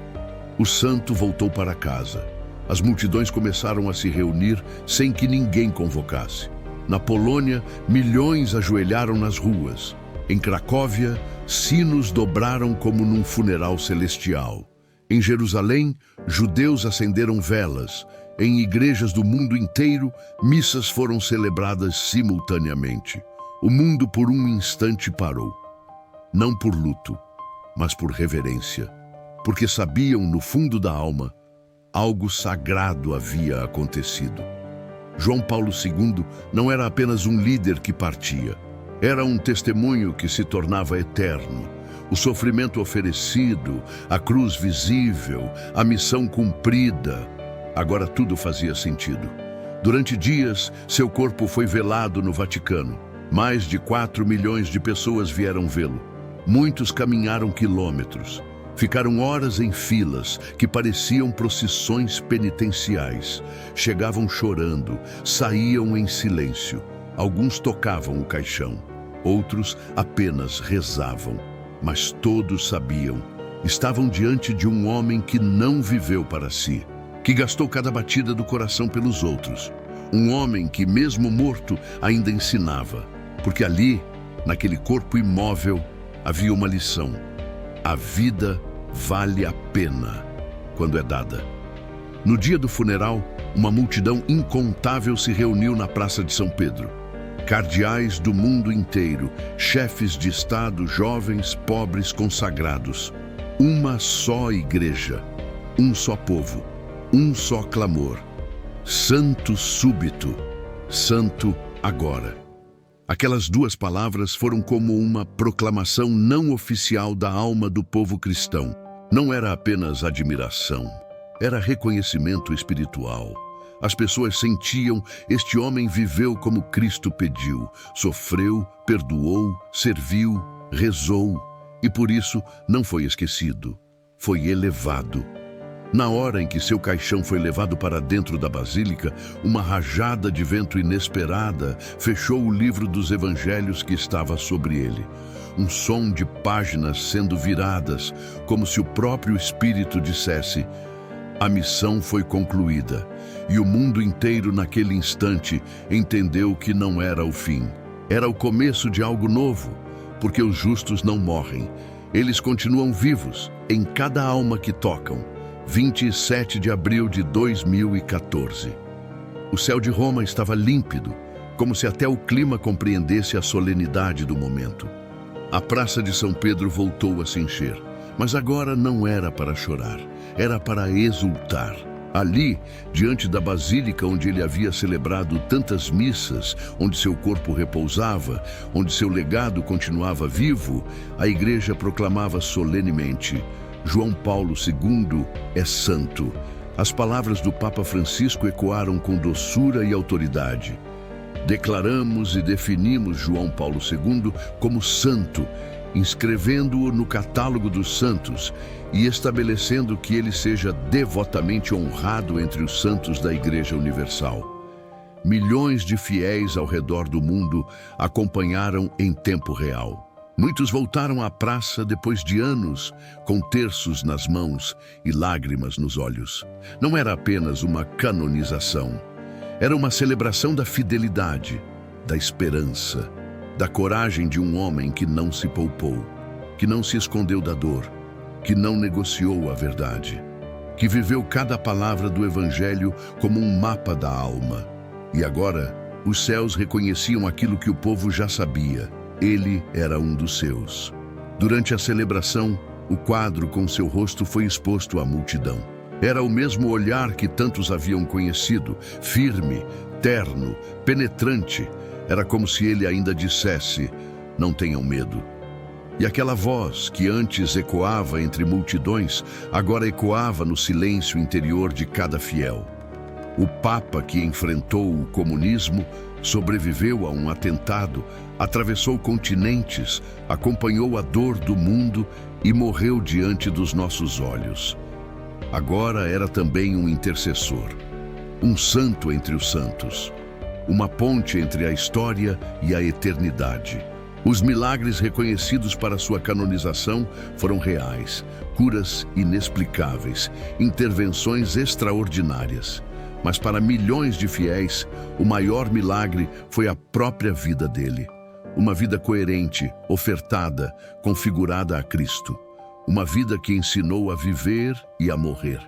O santo voltou para casa. As multidões começaram a se reunir sem que ninguém convocasse. Na Polônia, milhões ajoelharam nas ruas. Em Cracóvia, sinos dobraram como num funeral celestial. Em Jerusalém, judeus acenderam velas. Em igrejas do mundo inteiro, missas foram celebradas simultaneamente. O mundo por um instante parou. Não por luto, mas por reverência. Porque sabiam, no fundo da alma, algo sagrado havia acontecido. João Paulo II não era apenas um líder que partia. Era um testemunho que se tornava eterno. O sofrimento oferecido, a cruz visível, a missão cumprida. Agora tudo fazia sentido. Durante dias, seu corpo foi velado no Vaticano. Mais de 4 milhões de pessoas vieram vê-lo. Muitos caminharam quilômetros. Ficaram horas em filas que pareciam procissões penitenciais. Chegavam chorando, saíam em silêncio. Alguns tocavam o caixão, outros apenas rezavam. Mas todos sabiam, estavam diante de um homem que não viveu para si, que gastou cada batida do coração pelos outros. Um homem que, mesmo morto, ainda ensinava. Porque ali, naquele corpo imóvel, havia uma lição. A vida vale a pena quando é dada. No dia do funeral, uma multidão incontável se reuniu na Praça de São Pedro. Cardeais do mundo inteiro, chefes de Estado, jovens, pobres, consagrados. Uma só igreja, um só povo, um só clamor. Santo súbito, santo agora. Aquelas duas palavras foram como uma proclamação não oficial da alma do povo cristão. Não era apenas admiração, era reconhecimento espiritual. As pessoas sentiam: este homem viveu como Cristo pediu, sofreu, perdoou, serviu, rezou, e por isso não foi esquecido, foi elevado. Na hora em que seu caixão foi levado para dentro da basílica, uma rajada de vento inesperada fechou o livro dos evangelhos que estava sobre ele. Um som de páginas sendo viradas, como se o próprio Espírito dissesse: a missão foi concluída. E o mundo inteiro naquele instante entendeu que não era o fim. Era o começo de algo novo, porque os justos não morrem. Eles continuam vivos em cada alma que tocam. 27 de abril de 2014. O céu de Roma estava límpido, como se até o clima compreendesse a solenidade do momento. A Praça de São Pedro voltou a se encher, mas agora não era para chorar, era para exultar. Ali, diante da basílica onde ele havia celebrado tantas missas, onde seu corpo repousava, onde seu legado continuava vivo, a igreja proclamava solenemente: João Paulo II é santo. As palavras do Papa Francisco ecoaram com doçura e autoridade. Declaramos e definimos João Paulo II como santo, inscrevendo-o no catálogo dos santos e estabelecendo que ele seja devotamente honrado entre os santos da Igreja Universal. Milhões de fiéis ao redor do mundo acompanharam em tempo real. Muitos voltaram à praça depois de anos, com terços nas mãos e lágrimas nos olhos. Não era apenas uma canonização. Era uma celebração da fidelidade, da esperança, da coragem de um homem que não se poupou, que não se escondeu da dor, que não negociou a verdade, que viveu cada palavra do Evangelho como um mapa da alma. E agora, os céus reconheciam aquilo que o povo já sabia: ele era um dos seus. Durante a celebração, o quadro com seu rosto foi exposto à multidão. Era o mesmo olhar que tantos haviam conhecido, firme, terno, penetrante. Era como se ele ainda dissesse: não tenham medo. E aquela voz que antes ecoava entre multidões, agora ecoava no silêncio interior de cada fiel. O Papa que enfrentou o comunismo, sobreviveu a um atentado, atravessou continentes, acompanhou a dor do mundo e morreu diante dos nossos olhos. Agora era também um intercessor, um santo entre os santos, uma ponte entre a história e a eternidade. Os milagres reconhecidos para sua canonização foram reais, curas inexplicáveis, intervenções extraordinárias. Mas para milhões de fiéis, o maior milagre foi a própria vida dele. Uma vida coerente, ofertada, configurada a Cristo. Uma vida que ensinou a viver e a morrer.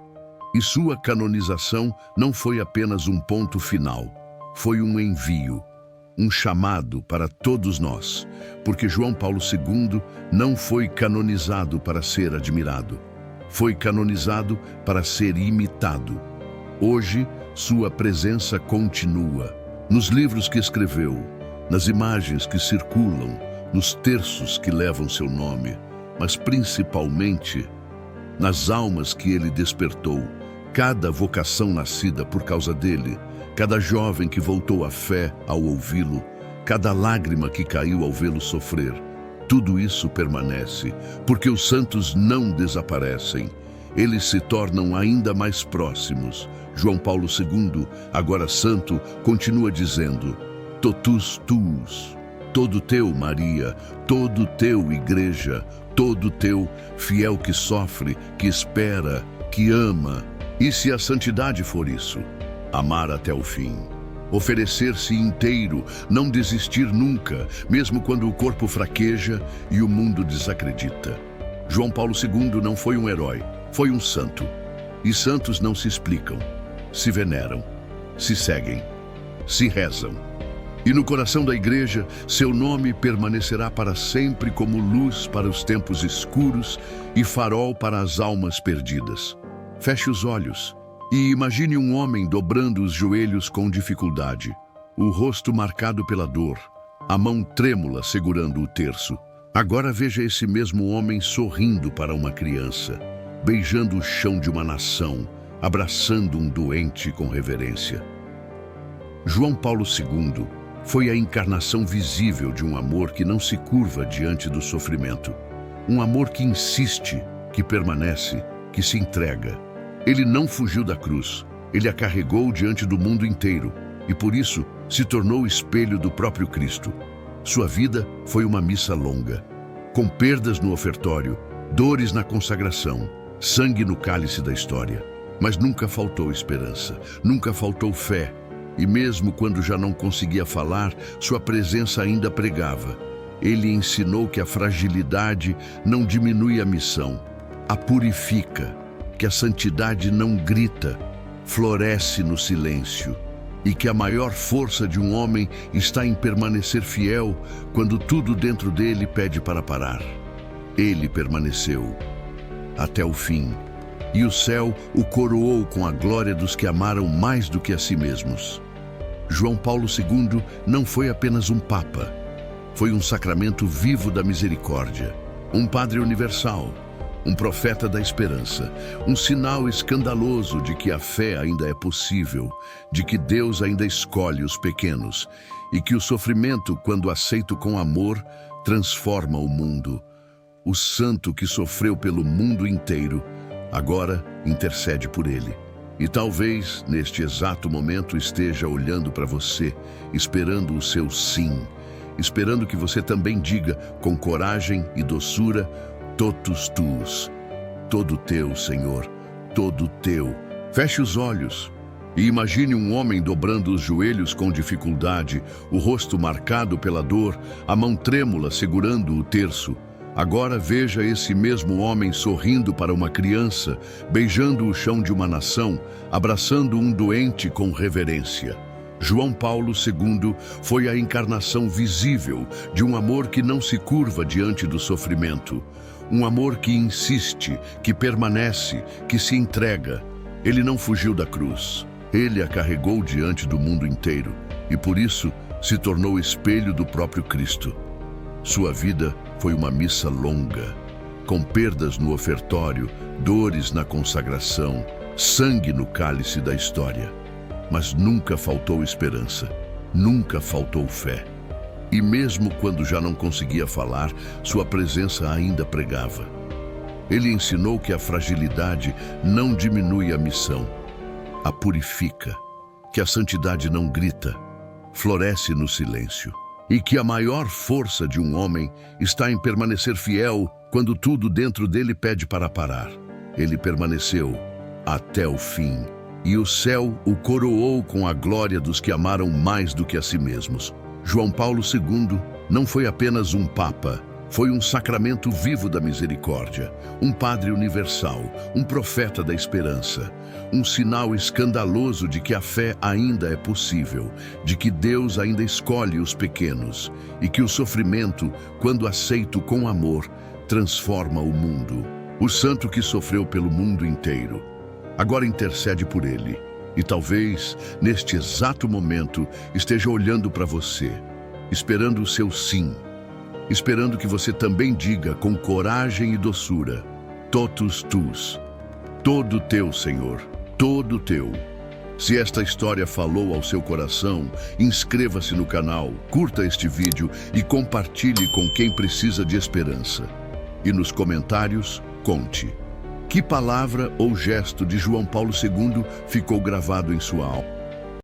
E sua canonização não foi apenas um ponto final, foi um envio, um chamado para todos nós, porque João Paulo II não foi canonizado para ser admirado, foi canonizado para ser imitado. Hoje, sua presença continua, nos livros que escreveu, nas imagens que circulam, nos terços que levam seu nome, mas principalmente nas almas que ele despertou, cada vocação nascida por causa dele, cada jovem que voltou à fé ao ouvi-lo, cada lágrima que caiu ao vê-lo sofrer. Tudo isso permanece, porque os santos não desaparecem. Eles se tornam ainda mais próximos. João Paulo II, agora santo, continua dizendo: totus tuus, todo teu, Maria, todo teu, Igreja, todo teu, fiel que sofre, que espera, que ama. E se a santidade for isso? Amar até o fim. Oferecer-se inteiro, não desistir nunca, mesmo quando o corpo fraqueja e o mundo desacredita. João Paulo II não foi um herói, foi um santo. E santos não se explicam, se veneram, se seguem, se rezam. E no coração da Igreja, seu nome permanecerá para sempre como luz para os tempos escuros e farol para as almas perdidas. Feche os olhos e imagine um homem dobrando os joelhos com dificuldade, o rosto marcado pela dor, a mão trêmula segurando o terço. Agora veja esse mesmo homem sorrindo para uma criança. beijando o chão de uma nação, abraçando um doente com reverência. João Paulo II foi a encarnação visível de um amor que não se curva diante do sofrimento. Um amor que insiste, que permanece, que se entrega. Ele não fugiu da cruz, ele a carregou diante do mundo inteiro e por isso se tornou o espelho do próprio Cristo. Sua vida foi uma missa longa, com perdas no ofertório, dores na consagração, sangue no cálice da história. Mas nunca faltou esperança, nunca faltou fé. E mesmo quando já não conseguia falar, sua presença ainda pregava. Ele ensinou que a fragilidade não diminui a missão, a purifica, que a santidade não grita, floresce no silêncio, e que a maior força de um homem está em permanecer fiel quando tudo dentro dele pede para parar. Ele permaneceu até o fim, e o céu o coroou com a glória dos que amaram mais do que a si mesmos. João Paulo II não foi apenas um papa, foi um sacramento vivo da misericórdia, um padre universal, um profeta da esperança, um sinal escandaloso de que a fé ainda é possível, de que Deus ainda escolhe os pequenos e que o sofrimento, quando aceito com amor, transforma o mundo. O santo que sofreu pelo mundo inteiro, agora intercede por ele. E talvez, neste exato momento, esteja olhando para você, esperando o seu sim, esperando que você também diga, com coragem e doçura, totus tuus, todo teu, Senhor, todo teu. Feche os olhos e imagine um homem dobrando os joelhos com dificuldade, o rosto marcado pela dor, a mão trêmula segurando o terço. Agora veja esse mesmo homem sorrindo para uma criança, beijando o chão de uma nação, abraçando um doente com reverência. João Paulo II foi a encarnação visível de um amor que não se curva diante do sofrimento. Um amor que insiste, que permanece, que se entrega. Ele não fugiu da cruz. Ele a carregou diante do mundo inteiro e, por isso, se tornou espelho do próprio Cristo. Sua vida foi uma missa longa, com perdas no ofertório, dores na consagração, sangue no cálice da história. Mas nunca faltou esperança, nunca faltou fé. E mesmo quando já não conseguia falar, sua presença ainda pregava. Ele ensinou que a fragilidade não diminui a missão, a purifica, que a santidade não grita, floresce no silêncio, e que a maior força de um homem está em permanecer fiel quando tudo dentro dele pede para parar. Ele permaneceu até o fim, e o céu o coroou com a glória dos que amaram mais do que a si mesmos. João Paulo II não foi apenas um papa, foi um sacramento vivo da misericórdia, um padre universal, um profeta da esperança, um sinal escandaloso de que a fé ainda é possível, de que Deus ainda escolhe os pequenos e que o sofrimento, quando aceito com amor, transforma o mundo. O santo que sofreu pelo mundo inteiro, agora intercede por ele. E talvez, neste exato momento, esteja olhando para você, esperando o seu sim, esperando que você também diga com coragem e doçura, totus tuus, todo teu, Senhor, todo teu. Se esta história falou ao seu coração, inscreva-se no canal, curta este vídeo e compartilhe com quem precisa de esperança. E nos comentários, conte. Que palavra ou gesto de João Paulo II ficou gravado em sua alma?